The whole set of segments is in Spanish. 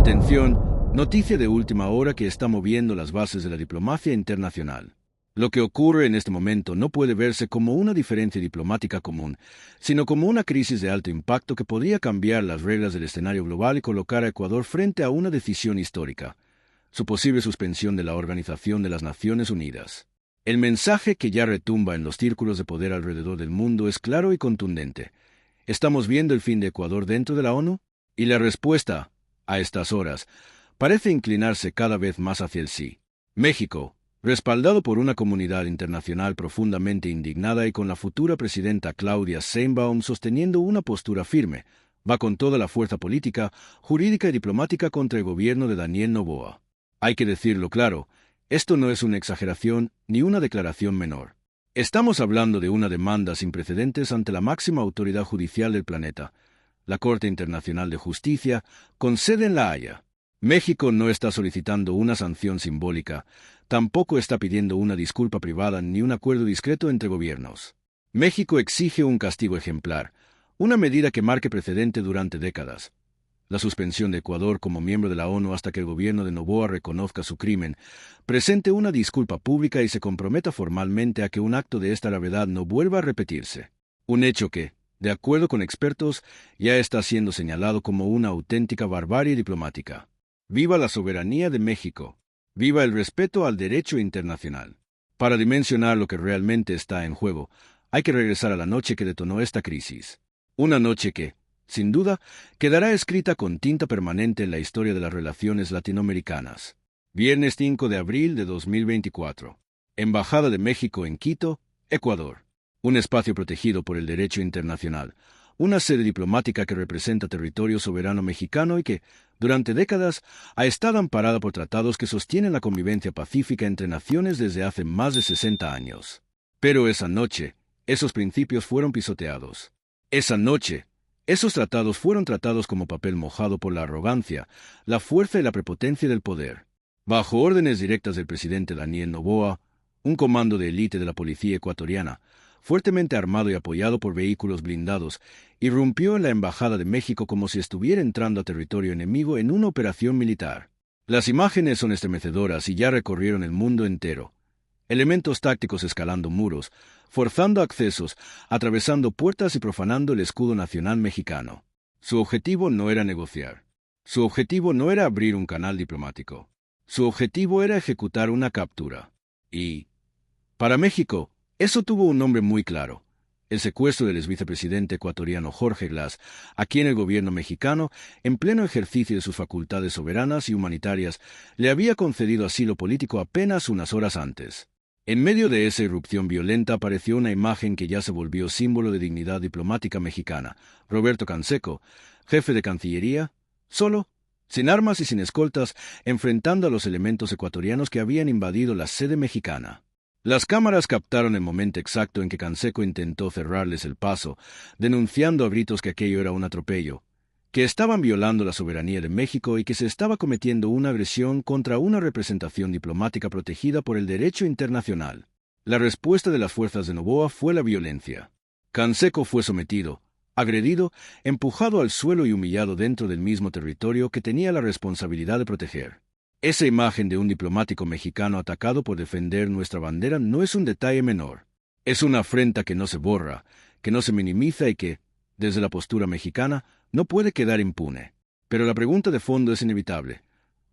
Atención, noticia de última hora que está moviendo las bases de la diplomacia internacional. Lo que ocurre en este momento no puede verse como una diferencia diplomática común, sino como una crisis de alto impacto que podría cambiar las reglas del escenario global y colocar a Ecuador frente a una decisión histórica: su posible suspensión de la Organización de las Naciones Unidas. El mensaje que ya retumba en los círculos de poder alrededor del mundo es claro y contundente. ¿Estamos viendo el fin de Ecuador dentro de la ONU? Y la respuesta, a estas horas, parece inclinarse cada vez más hacia el sí. México, respaldado por una comunidad internacional profundamente indignada y con la futura presidenta Claudia Sheinbaum sosteniendo una postura firme, va con toda la fuerza política, jurídica y diplomática contra el gobierno de Daniel Noboa. Hay que decirlo claro, esto no es una exageración ni una declaración menor. Estamos hablando de una demanda sin precedentes ante la máxima autoridad judicial del planeta, la Corte Internacional de Justicia, con sede en La Haya. México no está solicitando una sanción simbólica, tampoco está pidiendo una disculpa privada ni un acuerdo discreto entre gobiernos. México exige un castigo ejemplar, una medida que marque precedente durante décadas: la suspensión de Ecuador como miembro de la ONU hasta que el gobierno de Noboa reconozca su crimen, presente una disculpa pública y se comprometa formalmente a que un acto de esta gravedad no vuelva a repetirse. Un hecho que, de acuerdo con expertos, ya está siendo señalado como una auténtica barbarie diplomática. ¡Viva la soberanía de México! ¡Viva el respeto al derecho internacional! Para dimensionar lo que realmente está en juego, hay que regresar a la noche que detonó esta crisis. Una noche que, sin duda, quedará escrita con tinta permanente en la historia de las relaciones latinoamericanas. Viernes 5 de abril de 2024. Embajada de México en Quito, Ecuador. Un espacio protegido por el derecho internacional, una sede diplomática que representa territorio soberano mexicano y que, durante décadas, ha estado amparada por tratados que sostienen la convivencia pacífica entre naciones desde hace más de 60 años. Pero esa noche, esos principios fueron pisoteados. Esa noche, esos tratados fueron tratados como papel mojado por la arrogancia, la fuerza y la prepotencia del poder. Bajo órdenes directas del presidente Daniel Noboa, un comando de élite de la policía ecuatoriana, fuertemente armado y apoyado por vehículos blindados, irrumpió en la Embajada de México como si estuviera entrando a territorio enemigo en una operación militar. Las imágenes son estremecedoras y ya recorrieron el mundo entero. Elementos tácticos escalando muros, forzando accesos, atravesando puertas y profanando el escudo nacional mexicano. Su objetivo no era negociar. Su objetivo no era abrir un canal diplomático. Su objetivo era ejecutar una captura. Y, para México, eso tuvo un nombre muy claro: el secuestro del exvicepresidente ecuatoriano Jorge Glass, a quien el gobierno mexicano, en pleno ejercicio de sus facultades soberanas y humanitarias, le había concedido asilo político apenas unas horas antes. En medio de esa irrupción violenta apareció una imagen que ya se volvió símbolo de dignidad diplomática mexicana: Roberto Canseco, jefe de Cancillería, solo, sin armas y sin escoltas, enfrentando a los elementos ecuatorianos que habían invadido la sede mexicana. Las cámaras captaron el momento exacto en que Canseco intentó cerrarles el paso, denunciando a gritos que aquello era un atropello, que estaban violando la soberanía de México y que se estaba cometiendo una agresión contra una representación diplomática protegida por el derecho internacional. La respuesta de las fuerzas de Noboa fue la violencia. Canseco fue sometido, agredido, empujado al suelo y humillado dentro del mismo territorio que tenía la responsabilidad de proteger. Esa imagen de un diplomático mexicano atacado por defender nuestra bandera no es un detalle menor. Es una afrenta que no se borra, que no se minimiza y que, desde la postura mexicana, no puede quedar impune. Pero la pregunta de fondo es inevitable: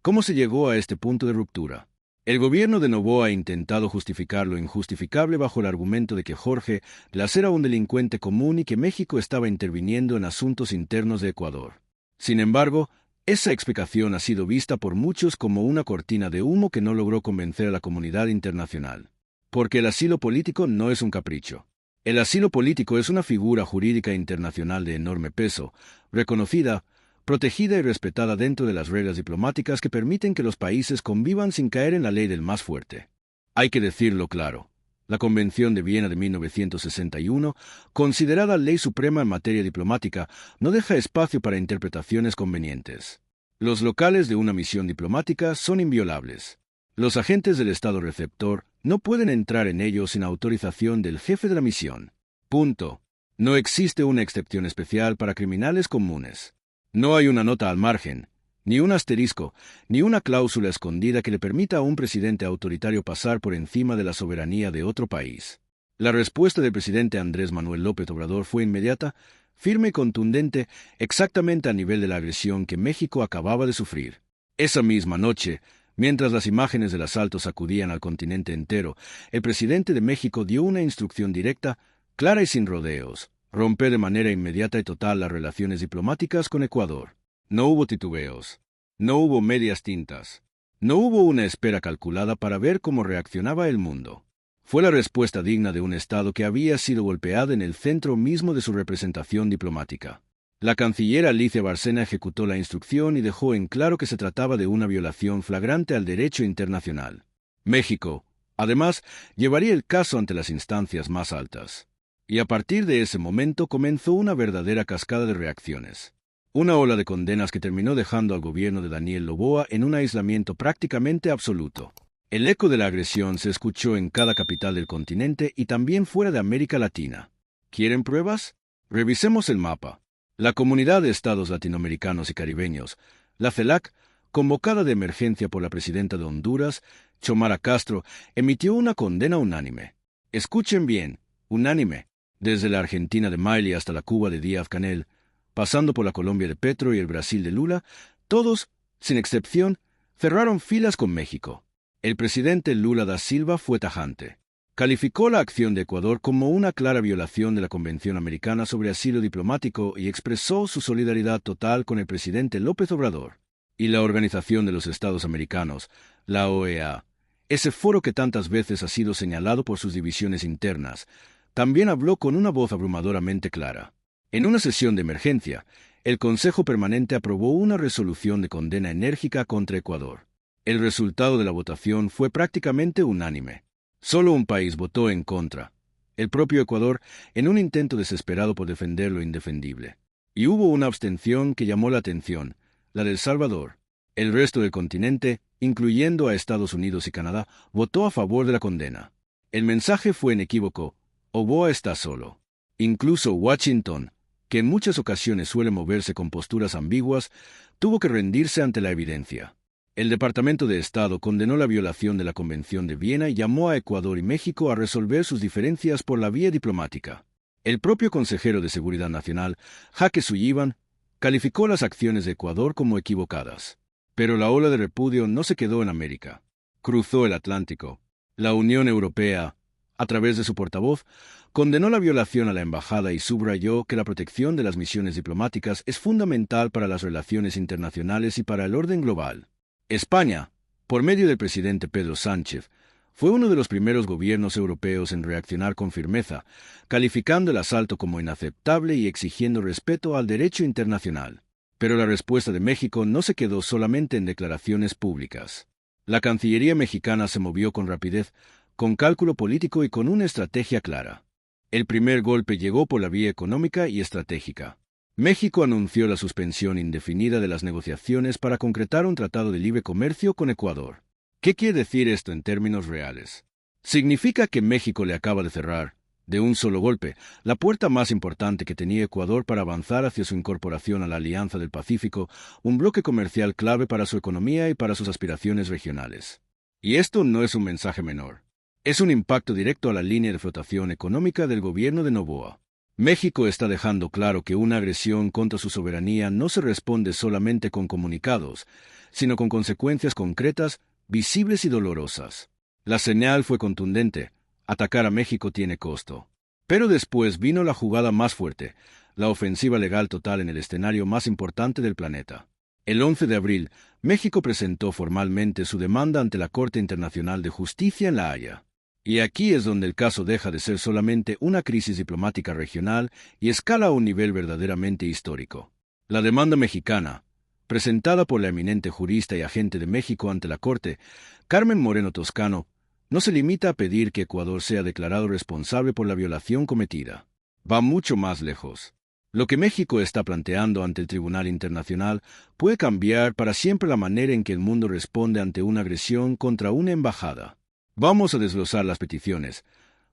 ¿cómo se llegó a este punto de ruptura? El gobierno de Noboa ha intentado justificar lo injustificable bajo el argumento de que Jorge Glass era un delincuente común y que México estaba interviniendo en asuntos internos de Ecuador. Sin embargo, esa explicación ha sido vista por muchos como una cortina de humo que no logró convencer a la comunidad internacional. Porque el asilo político no es un capricho. El asilo político es una figura jurídica internacional de enorme peso, reconocida, protegida y respetada dentro de las reglas diplomáticas que permiten que los países convivan sin caer en la ley del más fuerte. Hay que decirlo claro: la Convención de Viena de 1961, considerada ley suprema en materia diplomática, no deja espacio para interpretaciones convenientes. Los locales de una misión diplomática son inviolables. Los agentes del Estado receptor no pueden entrar en ellos sin autorización del jefe de la misión. Punto. No existe una excepción especial para criminales comunes. No hay una nota al margen, Ni un asterisco, ni una cláusula escondida que le permita a un presidente autoritario pasar por encima de la soberanía de otro país. La respuesta del presidente Andrés Manuel López Obrador fue inmediata, firme y contundente, exactamente a nivel de la agresión que México acababa de sufrir. Esa misma noche, mientras las imágenes del asalto sacudían al continente entero, el presidente de México dio una instrucción directa, clara y sin rodeos: romper de manera inmediata y total las relaciones diplomáticas con Ecuador. No hubo titubeos, no hubo medias tintas, no hubo una espera calculada para ver cómo reaccionaba el mundo. Fue la respuesta digna de un Estado que había sido golpeado en el centro mismo de su representación diplomática. La canciller Alicia Bárcena ejecutó la instrucción y dejó en claro que se trataba de una violación flagrante al derecho internacional. México, además, llevaría el caso ante las instancias más altas. Y a partir de ese momento comenzó una verdadera cascada de reacciones. Una ola de condenas que terminó dejando al gobierno de Daniel Noboa en un aislamiento prácticamente absoluto. El eco de la agresión se escuchó en cada capital del continente y también fuera de América Latina. ¿Quieren pruebas? Revisemos el mapa. La Comunidad de Estados Latinoamericanos y Caribeños, la CELAC, convocada de emergencia por la presidenta de Honduras, Xiomara Castro, emitió una condena unánime. Escuchen bien, unánime. Desde la Argentina de Milei hasta la Cuba de Díaz-Canel, pasando por la Colombia de Petro y el Brasil de Lula, todos, sin excepción, cerraron filas con México. El presidente Lula da Silva fue tajante. Calificó la acción de Ecuador como una clara violación de la Convención Americana sobre Asilo Diplomático y expresó su solidaridad total con el presidente López Obrador. Y la Organización de los Estados Americanos, la OEA, ese foro que tantas veces ha sido señalado por sus divisiones internas, también habló con una voz abrumadoramente clara. En una sesión de emergencia, el Consejo Permanente aprobó una resolución de condena enérgica contra Ecuador. El resultado de la votación fue prácticamente unánime. Solo un país votó en contra, el propio Ecuador, en un intento desesperado por defender lo indefendible. Y hubo una abstención que llamó la atención, la de El Salvador. El resto del continente, incluyendo a Estados Unidos y Canadá, votó a favor de la condena. El mensaje fue inequívoco: Noboa está solo. Incluso Washington, que en muchas ocasiones suele moverse con posturas ambiguas, tuvo que rendirse ante la evidencia. El Departamento de Estado condenó la violación de la Convención de Viena y llamó a Ecuador y México a resolver sus diferencias por la vía diplomática. El propio consejero de Seguridad Nacional, Jacques Sullivan, calificó las acciones de Ecuador como equivocadas. Pero la ola de repudio no se quedó en América. Cruzó el Atlántico. La Unión Europea, a través de su portavoz, condenó la violación a la embajada y subrayó que la protección de las misiones diplomáticas es fundamental para las relaciones internacionales y para el orden global. España, por medio del presidente Pedro Sánchez, fue uno de los primeros gobiernos europeos en reaccionar con firmeza, calificando el asalto como inaceptable y exigiendo respeto al derecho internacional. Pero la respuesta de México no se quedó solamente en declaraciones públicas. La Cancillería mexicana se movió con rapidez, con cálculo político y con una estrategia clara. El primer golpe llegó por la vía económica y estratégica. México anunció la suspensión indefinida de las negociaciones para concretar un tratado de libre comercio con Ecuador. ¿Qué quiere decir esto en términos reales? Significa que México le acaba de cerrar, de un solo golpe, la puerta más importante que tenía Ecuador para avanzar hacia su incorporación a la Alianza del Pacífico, un bloque comercial clave para su economía y para sus aspiraciones regionales. Y esto no es un mensaje menor. Es un impacto directo a la línea de flotación económica del gobierno de Noboa. México está dejando claro que una agresión contra su soberanía no se responde solamente con comunicados, sino con consecuencias concretas, visibles y dolorosas. La señal fue contundente: atacar a México tiene costo. Pero después vino la jugada más fuerte, la ofensiva legal total en el escenario más importante del planeta. El 11 de abril, México presentó formalmente su demanda ante la Corte Internacional de Justicia en La Haya. Y aquí es donde el caso deja de ser solamente una crisis diplomática regional y escala a un nivel verdaderamente histórico. La demanda mexicana, presentada por la eminente jurista y agente de México ante la Corte, Carmen Moreno Toscano, no se limita a pedir que Ecuador sea declarado responsable por la violación cometida. Va mucho más lejos. Lo que México está planteando ante el Tribunal Internacional puede cambiar para siempre la manera en que el mundo responde ante una agresión contra una embajada. Vamos a desglosar las peticiones,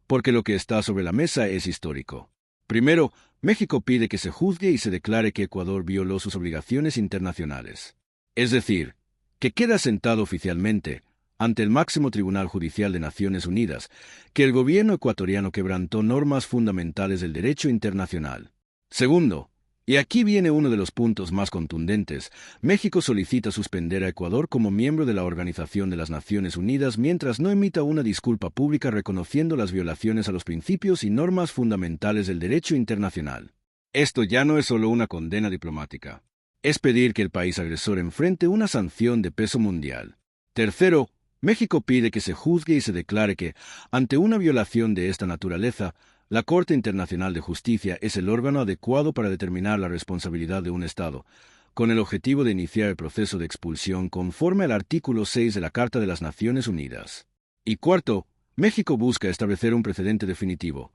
porque lo que está sobre la mesa es histórico. Primero, México pide que se juzgue y se declare que Ecuador violó sus obligaciones internacionales. Es decir, que queda sentado oficialmente ante el máximo Tribunal Judicial de Naciones Unidas, que el gobierno ecuatoriano quebrantó normas fundamentales del derecho internacional. Segundo, y aquí viene uno de los puntos más contundentes, México solicita suspender a Ecuador como miembro de la Organización de las Naciones Unidas mientras no emita una disculpa pública reconociendo las violaciones a los principios y normas fundamentales del derecho internacional. Esto ya no es solo una condena diplomática. Es pedir que el país agresor enfrente una sanción de peso mundial. Tercero, México pide que se juzgue y se declare que, ante una violación de esta naturaleza, la Corte Internacional de Justicia es el órgano adecuado para determinar la responsabilidad de un Estado, con el objetivo de iniciar el proceso de expulsión conforme al artículo 6 de la Carta de las Naciones Unidas. Y cuarto, México busca establecer un precedente definitivo,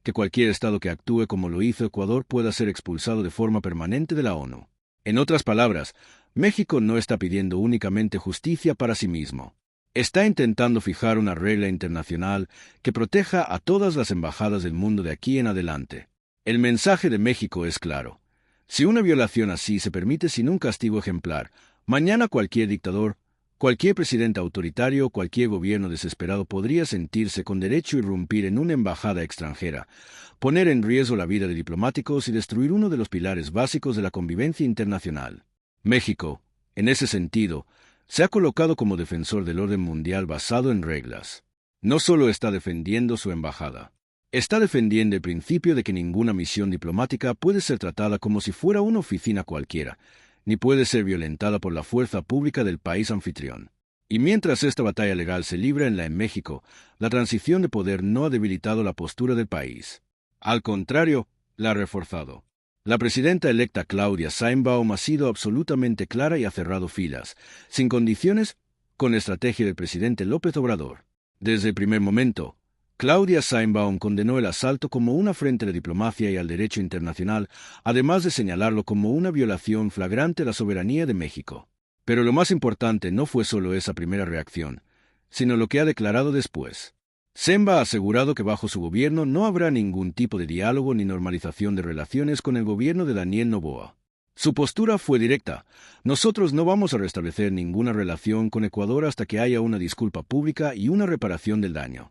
que cualquier Estado que actúe como lo hizo Ecuador pueda ser expulsado de forma permanente de la ONU. En otras palabras, México no está pidiendo únicamente justicia para sí mismo. Está intentando fijar una regla internacional que proteja a todas las embajadas del mundo de aquí en adelante. El mensaje de México es claro. Si una violación así se permite sin un castigo ejemplar, mañana cualquier dictador, cualquier presidente autoritario, cualquier gobierno desesperado podría sentirse con derecho a irrumpir en una embajada extranjera, poner en riesgo la vida de diplomáticos y destruir uno de los pilares básicos de la convivencia internacional. México, en ese sentido, se ha colocado como defensor del orden mundial basado en reglas. No solo está defendiendo su embajada, está defendiendo el principio de que ninguna misión diplomática puede ser tratada como si fuera una oficina cualquiera, ni puede ser violentada por la fuerza pública del país anfitrión. Y mientras esta batalla legal se libra en México, la transición de poder no ha debilitado la postura del país. Al contrario, la ha reforzado. La presidenta electa Claudia Sheinbaum ha sido absolutamente clara y ha cerrado filas, sin condiciones, con la estrategia del presidente López Obrador. Desde el primer momento, Claudia Sheinbaum condenó el asalto como una afrenta a la diplomacia y al derecho internacional, además de señalarlo como una violación flagrante a la soberanía de México. Pero lo más importante no fue solo esa primera reacción, sino lo que ha declarado después. Sheinbaum ha asegurado que bajo su gobierno no habrá ningún tipo de diálogo ni normalización de relaciones con el gobierno de Daniel Noboa. Su postura fue directa: nosotros no vamos a restablecer ninguna relación con Ecuador hasta que haya una disculpa pública y una reparación del daño.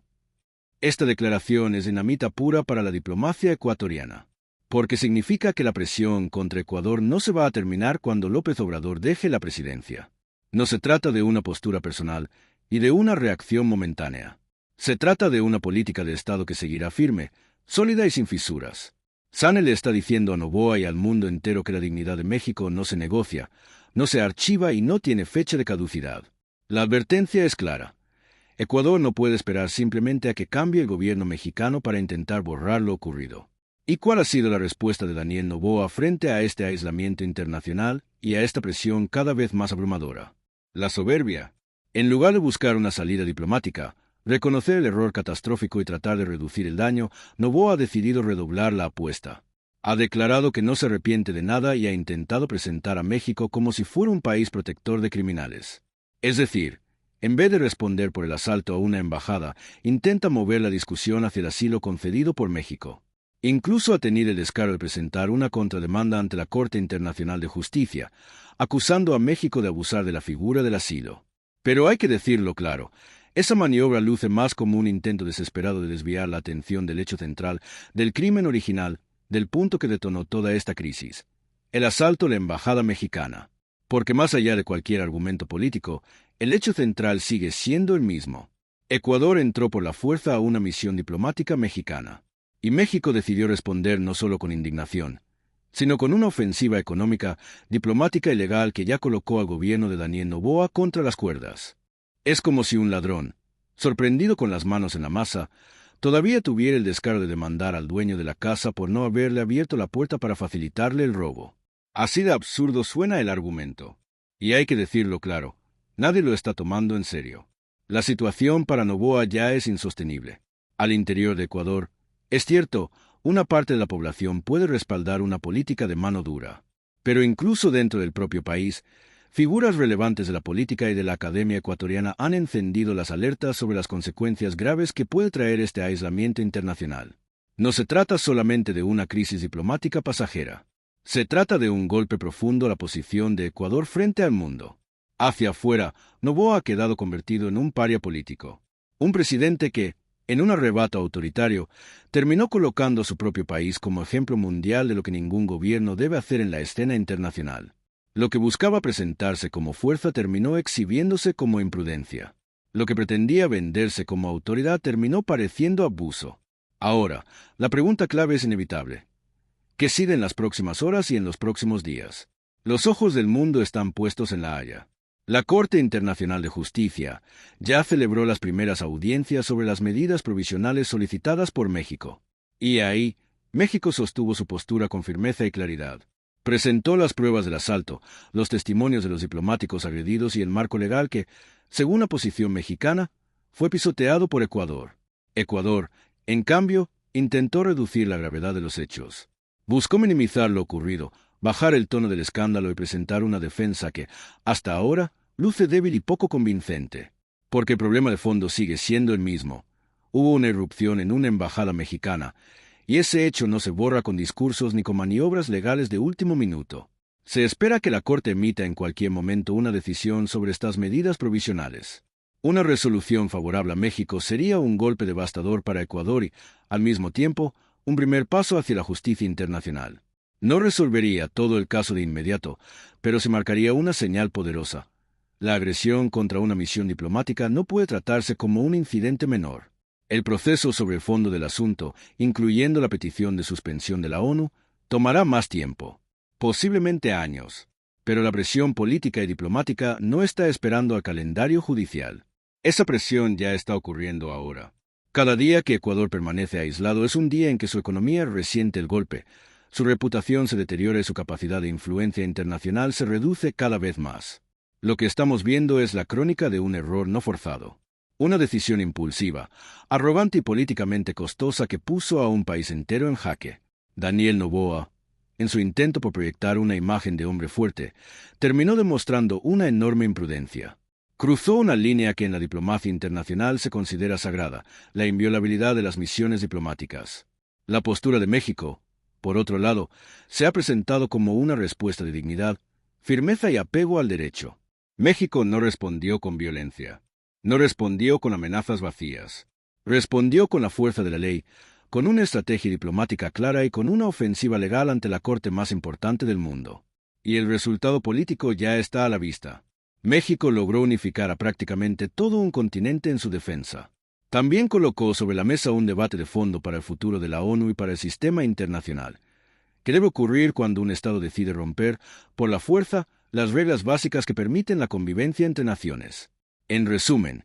Esta declaración es dinamita pura para la diplomacia ecuatoriana, porque significa que la presión contra Ecuador no se va a terminar cuando López Obrador deje la presidencia. No se trata de una postura personal y de una reacción momentánea. Se trata de una política de Estado que seguirá firme, sólida y sin fisuras. Sane le está diciendo a Noboa y al mundo entero que la dignidad de México no se negocia, no se archiva y no tiene fecha de caducidad. La advertencia es clara. Ecuador no puede esperar simplemente a que cambie el gobierno mexicano para intentar borrar lo ocurrido. ¿Y cuál ha sido la respuesta de Daniel Noboa frente a este aislamiento internacional y a esta presión cada vez más abrumadora? La soberbia. En lugar de buscar una salida diplomática, reconocer el error catastrófico y tratar de reducir el daño, Noboa ha decidido redoblar la apuesta. Ha declarado que no se arrepiente de nada y ha intentado presentar a México como si fuera un país protector de criminales. Es decir, en vez de responder por el asalto a una embajada, intenta mover la discusión hacia el asilo concedido por México. Incluso ha tenido el descaro de presentar una contrademanda ante la Corte Internacional de Justicia, acusando a México de abusar de la figura del asilo. Pero hay que decirlo claro, esa maniobra luce más como un intento desesperado de desviar la atención del hecho central, del crimen original, del punto que detonó toda esta crisis: el asalto a la embajada mexicana. Porque más allá de cualquier argumento político, el hecho central sigue siendo el mismo. Ecuador entró por la fuerza a una misión diplomática mexicana. Y México decidió responder no solo con indignación, sino con una ofensiva económica, diplomática y legal que ya colocó al gobierno de Daniel Noboa contra las cuerdas. Es como si un ladrón, sorprendido con las manos en la masa, todavía tuviera el descaro de demandar al dueño de la casa por no haberle abierto la puerta para facilitarle el robo. Así de absurdo suena el argumento. Y hay que decirlo claro, nadie lo está tomando en serio. La situación para Noboa ya es insostenible. Al interior de Ecuador, es cierto, una parte de la población puede respaldar una política de mano dura. Pero incluso dentro del propio país, figuras relevantes de la política y de la academia ecuatoriana han encendido las alertas sobre las consecuencias graves que puede traer este aislamiento internacional. No se trata solamente de una crisis diplomática pasajera. Se trata de un golpe profundo a la posición de Ecuador frente al mundo. Hacia afuera, Noboa ha quedado convertido en un paria político. Un presidente que, en un arrebato autoritario, terminó colocando a su propio país como ejemplo mundial de lo que ningún gobierno debe hacer en la escena internacional. Lo que buscaba presentarse como fuerza terminó exhibiéndose como imprudencia. Lo que pretendía venderse como autoridad terminó pareciendo abuso. Ahora, la pregunta clave es inevitable. ¿Qué sigue en las próximas horas y en los próximos días? Los ojos del mundo están puestos en La Haya. La Corte Internacional de Justicia ya celebró las primeras audiencias sobre las medidas provisionales solicitadas por México. Y ahí, México sostuvo su postura con firmeza y claridad. Presentó las pruebas del asalto, los testimonios de los diplomáticos agredidos y el marco legal que, según la posición mexicana, fue pisoteado por Ecuador. Ecuador, en cambio, intentó reducir la gravedad de los hechos. Buscó minimizar lo ocurrido, bajar el tono del escándalo y presentar una defensa que, hasta ahora, luce débil y poco convincente. Porque el problema de fondo sigue siendo el mismo. Hubo una irrupción en una embajada mexicana, y ese hecho no se borra con discursos ni con maniobras legales de último minuto. Se espera que la Corte emita en cualquier momento una decisión sobre estas medidas provisionales. Una resolución favorable a México sería un golpe devastador para Ecuador y, al mismo tiempo, un primer paso hacia la justicia internacional. No resolvería todo el caso de inmediato, pero se marcaría una señal poderosa. La agresión contra una misión diplomática no puede tratarse como un incidente menor. El proceso sobre el fondo del asunto, incluyendo la petición de suspensión de la ONU, tomará más tiempo, posiblemente años. Pero la presión política y diplomática no está esperando al calendario judicial. Esa presión ya está ocurriendo ahora. Cada día que Ecuador permanece aislado es un día en que su economía resiente el golpe, su reputación se deteriora y su capacidad de influencia internacional se reduce cada vez más. Lo que estamos viendo es la crónica de un error no forzado. Una decisión impulsiva, arrogante y políticamente costosa que puso a un país entero en jaque. Daniel Noboa, en su intento por proyectar una imagen de hombre fuerte, terminó demostrando una enorme imprudencia. Cruzó una línea que en la diplomacia internacional se considera sagrada, la inviolabilidad de las misiones diplomáticas. La postura de México, por otro lado, se ha presentado como una respuesta de dignidad, firmeza y apego al derecho. México no respondió con violencia. No respondió con amenazas vacías. Respondió con la fuerza de la ley, con una estrategia diplomática clara y con una ofensiva legal ante la corte más importante del mundo. Y el resultado político ya está a la vista. México logró unificar a prácticamente todo un continente en su defensa. También colocó sobre la mesa un debate de fondo para el futuro de la ONU y para el sistema internacional, que debe ocurrir cuando un Estado decide romper, por la fuerza, las reglas básicas que permiten la convivencia entre naciones. En resumen,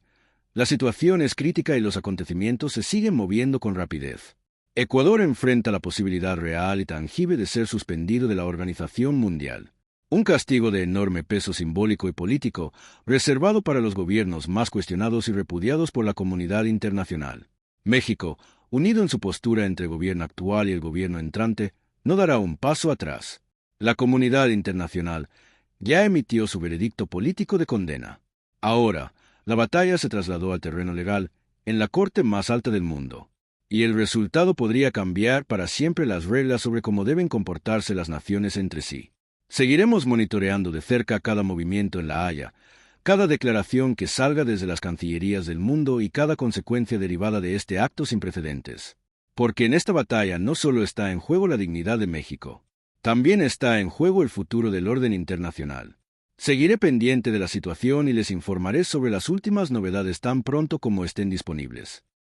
la situación es crítica y los acontecimientos se siguen moviendo con rapidez. Ecuador enfrenta la posibilidad real y tangible de ser suspendido de la Organización Mundial. Un castigo de enorme peso simbólico y político, reservado para los gobiernos más cuestionados y repudiados por la comunidad internacional. México, unido en su postura entre el gobierno actual y el gobierno entrante, no dará un paso atrás. La comunidad internacional ya emitió su veredicto político de condena. Ahora, la batalla se trasladó al terreno legal, en la corte más alta del mundo. Y el resultado podría cambiar para siempre las reglas sobre cómo deben comportarse las naciones entre sí. Seguiremos monitoreando de cerca cada movimiento en La Haya, cada declaración que salga desde las cancillerías del mundo y cada consecuencia derivada de este acto sin precedentes. Porque en esta batalla no solo está en juego la dignidad de México, también está en juego el futuro del orden internacional. Seguiré pendiente de la situación y les informaré sobre las últimas novedades tan pronto como estén disponibles.